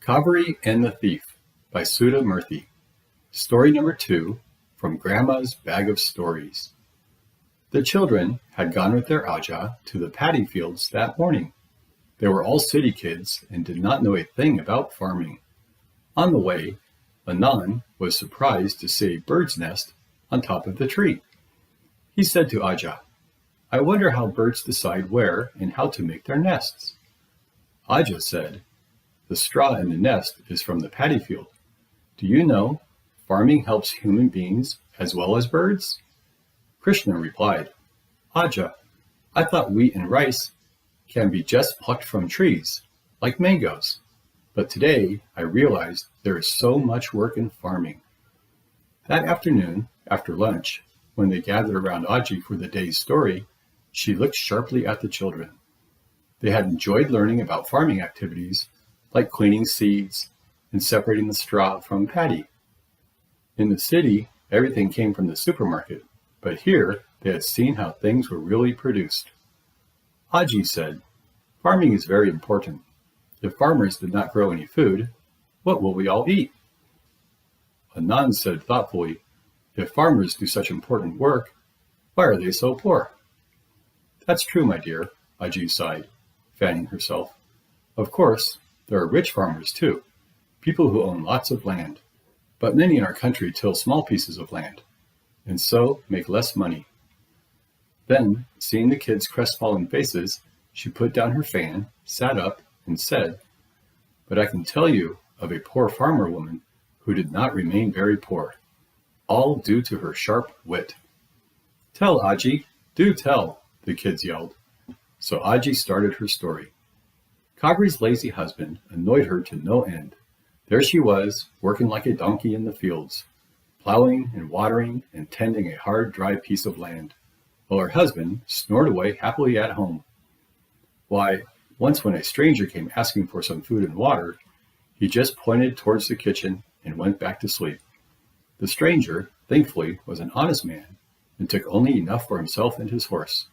KAVERY and the Thief by Sudha Murthy. Story number 2 from Grandma's Bag of Stories. The children had gone with their Ajah to the paddy fields that morning. They were all city kids and did not know a thing about farming. On the way, Anand was surprised to see a bird's nest on top of the tree. He said to Ajah, "I wonder how birds decide where and how to make their nests." Ajah said, "The straw in the nest is from the paddy field. Do you know, farming helps human beings as well as birds?" Krishna replied, "Ajah, I thought wheat and rice can be just plucked from trees, like mangoes. But today I realized there is so much work in farming." That afternoon, after lunch, when they gathered around Aji for the day's story, she looked sharply at the children. They had enjoyed learning about farming activities, like cleaning seeds and separating the straw from paddy. In the city, everything came from the supermarket, but here they had seen how things were really produced. Aji said, "Farming is very important. If farmers did not grow any food, what will we all eat?" Anand said thoughtfully, "If farmers do such important work, why are they so poor?" "That's true, my dear," Aji sighed, fanning herself. "Of course, there are rich farmers too, people who own lots of land. But many in our country till small pieces of land, and so make less money." Then, seeing the kids' crestfallen faces, she put down her fan, sat up, and said, "But I can tell you of a poor farmer woman who did not remain very poor, all due to her sharp wit." "Tell, Aji, do tell," the kids yelled. So Aji started her story. Kavery's lazy husband annoyed her to no end. There she was, working like a donkey in the fields, plowing and watering and tending a hard, dry piece of land, while her husband snored away happily at home. Why, once when a stranger came asking for some food and water, he just pointed towards the kitchen and went back to sleep. The stranger, thankfully, was an honest man and took only enough for himself and his horse.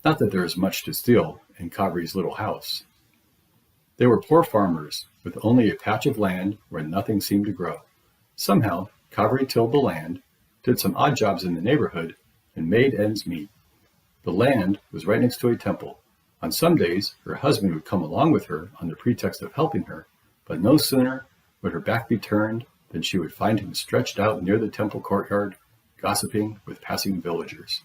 Not that there is much to steal in Kavery's little house. They were poor farmers with only a patch of land where nothing seemed to grow. Somehow, Kavery tilled the land, did some odd jobs in the neighborhood, and made ends meet. The land was right next to a temple. On some days, her husband would come along with her on the pretext of helping her, but no sooner would her back be turned than she would find him stretched out near the temple courtyard, gossiping with passing villagers.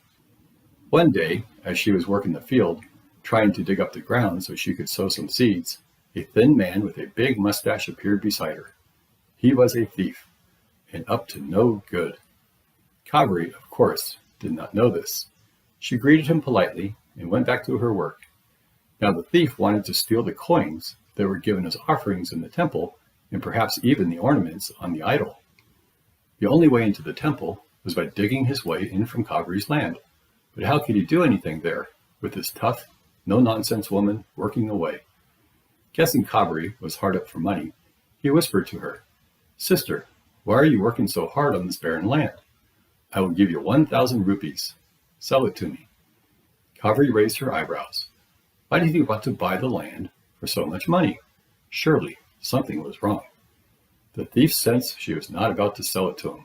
One day, as she was working the field, trying to dig up the ground so she could sow some seeds, a thin man with a big mustache appeared beside her. He was a thief, and up to no good. Kavery, of course, did not know this. She greeted him politely and went back to her work. Now the thief wanted to steal the coins that were given as offerings in the temple, and perhaps even the ornaments on the idol. The only way into the temple was by digging his way in from Kavery's land. But how could he do anything there, with this tough, no-nonsense woman working away? Guessing Kavery was hard up for money, he whispered to her, "Sister, why are you working so hard on this barren land? I will give you 1,000 rupees. Sell it to me." Kavery raised her eyebrows. Why did he want to buy the land for so much money? Surely something was wrong. The thief sensed she was not about to sell it to him,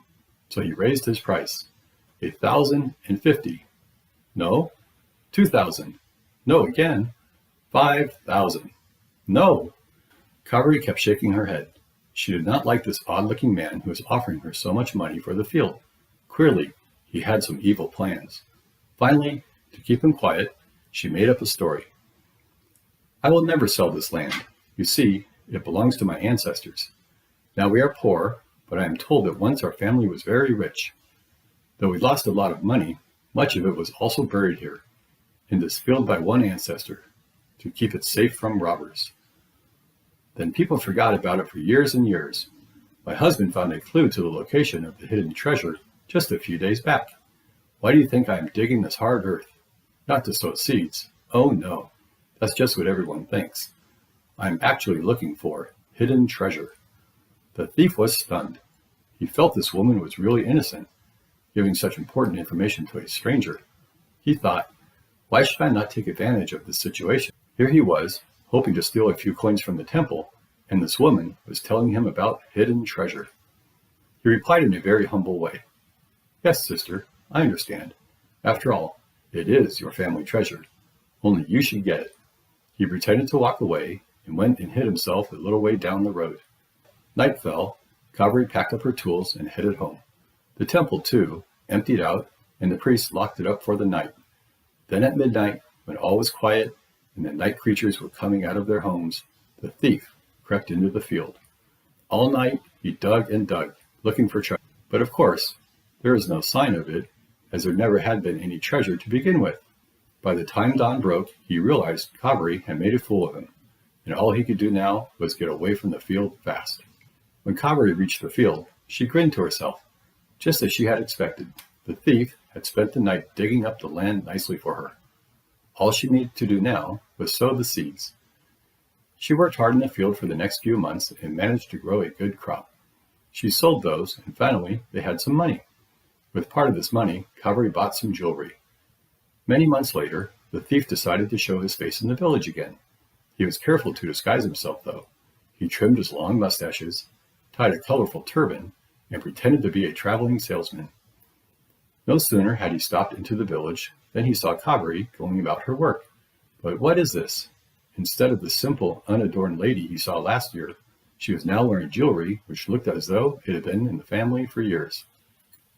so he raised his price. 1,050. No. 2,000. No again. 5,000. No! Kavery kept shaking her head. She did not like this odd-looking man who was offering her so much money for the field. Clearly, he had some evil plans. Finally, to keep him quiet, she made up a story. "I will never sell this land. You see, it belongs to my ancestors. Now we are poor, but I am told that once our family was very rich. Though we lost a lot of money, much of it was also buried here, in this field by one ancestor, to keep it safe from robbers. Then people forgot about it for years and years. My husband found a clue to the location of the hidden treasure just a few days back. Why do you think I am digging this hard earth? Not to sow seeds. Oh no, that's just what everyone thinks. I am actually looking for hidden treasure." The thief was stunned. He felt this woman was really innocent, giving such important information to a stranger. He thought, why should I not take advantage of this situation? Here he was, hoping to steal a few coins from the temple, and this woman was telling him about hidden treasure. He replied in a very humble way, "Yes, sister, I understand. After all, it is your family treasure. Only you should get it." He pretended to walk away and went and hid himself a little way down the road. Night fell. Kaveri packed up her tools and headed home. The temple, too, emptied out, and the priest locked it up for the night. Then at midnight, when all was quiet and the night creatures were coming out of their homes, the thief crept into the field. All night he dug and dug, looking for treasure. But of course, there was no sign of it, as there never had been any treasure to begin with. By the time dawn broke, he realized Kaveri had made a fool of him, and all he could do now was get away from the field fast. When Kaveri reached the field, she grinned to herself. Just as she had expected, the thief had spent the night digging up the land nicely for her. All she needed to do now was sow the seeds. She worked hard in the field for the next few months and managed to grow a good crop. She sold those, and finally they had some money. With part of this money, Kaveri bought some jewelry. Many months later, the thief decided to show his face in the village again. He was careful to disguise himself, though. He trimmed his long mustaches, tied a colorful turban, and pretended to be a traveling salesman. No sooner had he stopped into the village than he saw Kaveri going about her work. But what is this? Instead of the simple, unadorned lady he saw last year, she was now wearing jewelry which looked as though it had been in the family for years.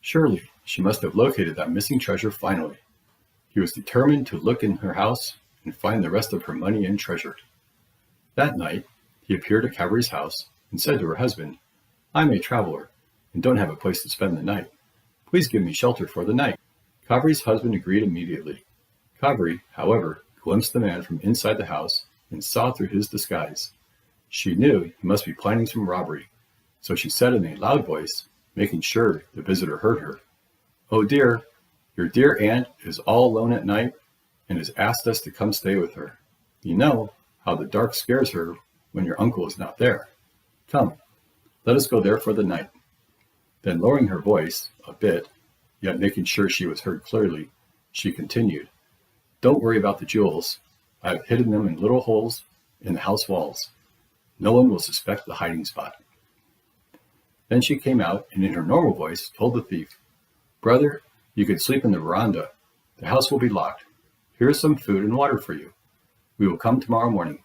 Surely she must have located that missing treasure finally. He was determined to look in her house and find the rest of her money and treasure. That night, he appeared at Kaveri's house and said to her husband, "I'm a traveler and don't have a place to spend the night. Please give me shelter for the night." Kaveri's husband agreed immediately. Kaveri, however, glimpsed the man from inside the house and saw through his disguise. She knew he must be planning some robbery, so she said in a loud voice, making sure the visitor heard her, "Oh dear, your dear aunt is all alone at night and has asked us to come stay with her. You know how the dark scares her when your uncle is not there. Come, let us go there for the night." Then lowering her voice a bit, yet making sure she was heard clearly, she continued, "Don't worry about the jewels. I have hidden them in little holes in the house walls. No one will suspect the hiding spot." Then she came out and in her normal voice told the thief, "Brother, you could sleep in the veranda. The house will be locked. Here is some food and water for you. We will come tomorrow morning."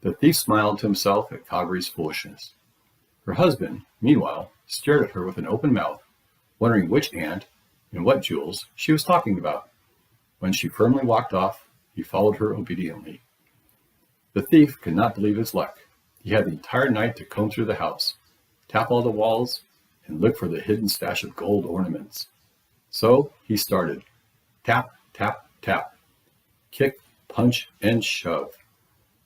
The thief smiled to himself at Kaveri's foolishness. Her husband, meanwhile, stared at her with an open mouth, wondering which aunt and what jewels she was talking about. When she firmly walked off, he followed her obediently. The thief could not believe his luck. He had the entire night to comb through the house, tap all the walls, and look for the hidden stash of gold ornaments. So he started. Tap, tap, tap. Kick, punch, and shove.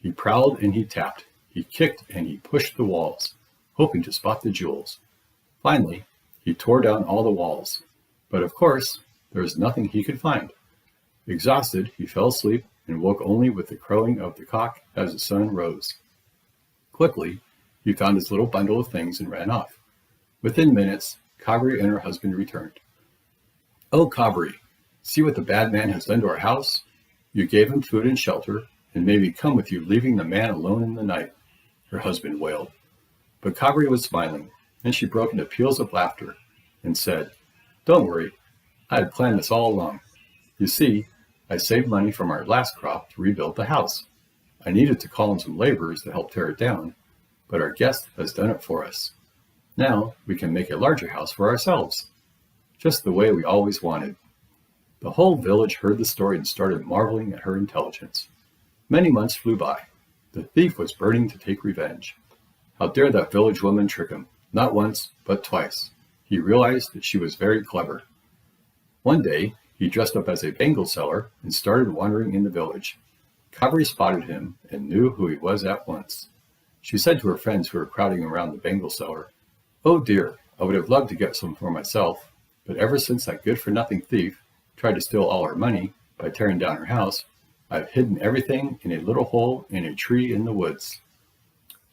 He prowled and he tapped. He kicked and he pushed the walls, hoping to spot the jewels. Finally, he tore down all the walls. But of course, there was nothing he could find. Exhausted, he fell asleep and woke only with the crowing of the cock as the sun rose. Quickly, he found his little bundle of things and ran off. Within minutes, Kaveri and her husband returned. "Oh, Kaveri, see what the bad man has done to our house? You gave him food and shelter, and made me come with you, leaving the man alone in the night," her husband wailed. But Kaveri was smiling, and she broke into peals of laughter and said, "Don't worry, I had planned this all along. You see, I saved money from our last crop to rebuild the house. I needed to call in some laborers to help tear it down, but our guest has done it for us. Now we can make a larger house for ourselves, just the way we always wanted." The whole village heard the story and started marveling at her intelligence. Many months flew by. The thief was burning to take revenge. How dare that village woman trick him? Not once, but twice. He realized that she was very clever. One day, he dressed up as a bangle seller and started wandering in the village. Kaveri spotted him and knew who he was at once. She said to her friends who were crowding around the bangle seller, "Oh dear, I would have loved to get some for myself, but ever since that good-for-nothing thief tried to steal all our money by tearing down her house, I've hidden everything in a little hole in a tree in the woods."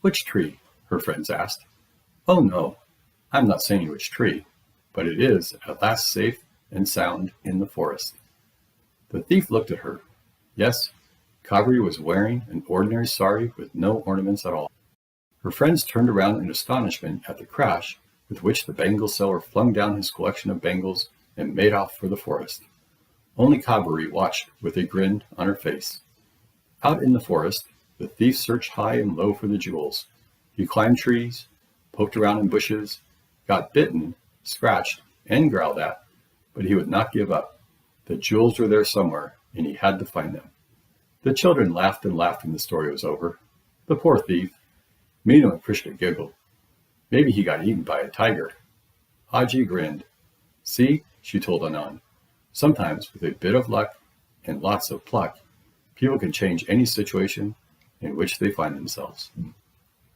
"Which tree?" her friends asked. "Oh no, I'm not saying which tree, but it is at last safe and sound in the forest." The thief looked at her. Yes, Kaveri was wearing an ordinary sari with no ornaments at all. Her friends turned around in astonishment at the crash with which the bangle seller flung down his collection of bangles and made off for the forest. Only KAVERY watched with a grin on her face. Out in the forest, the thief searched high and low for the jewels. He climbed trees, poked around in bushes, got bitten, scratched, and growled at, but he would not give up. The jewels were there somewhere, and he had to find them. The children laughed and laughed when the story was over. The poor thief. Mina and Krishna giggled. Maybe he got eaten by a tiger. Haji grinned. See, she told Anand, sometimes with a bit of luck and lots of pluck, people can change any situation in which they find themselves.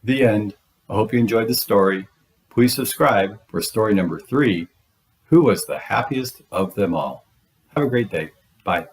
The end. I hope you enjoyed the story. Please subscribe for story number 3, Who Was the Happiest of Them All? Have a great day. Bye.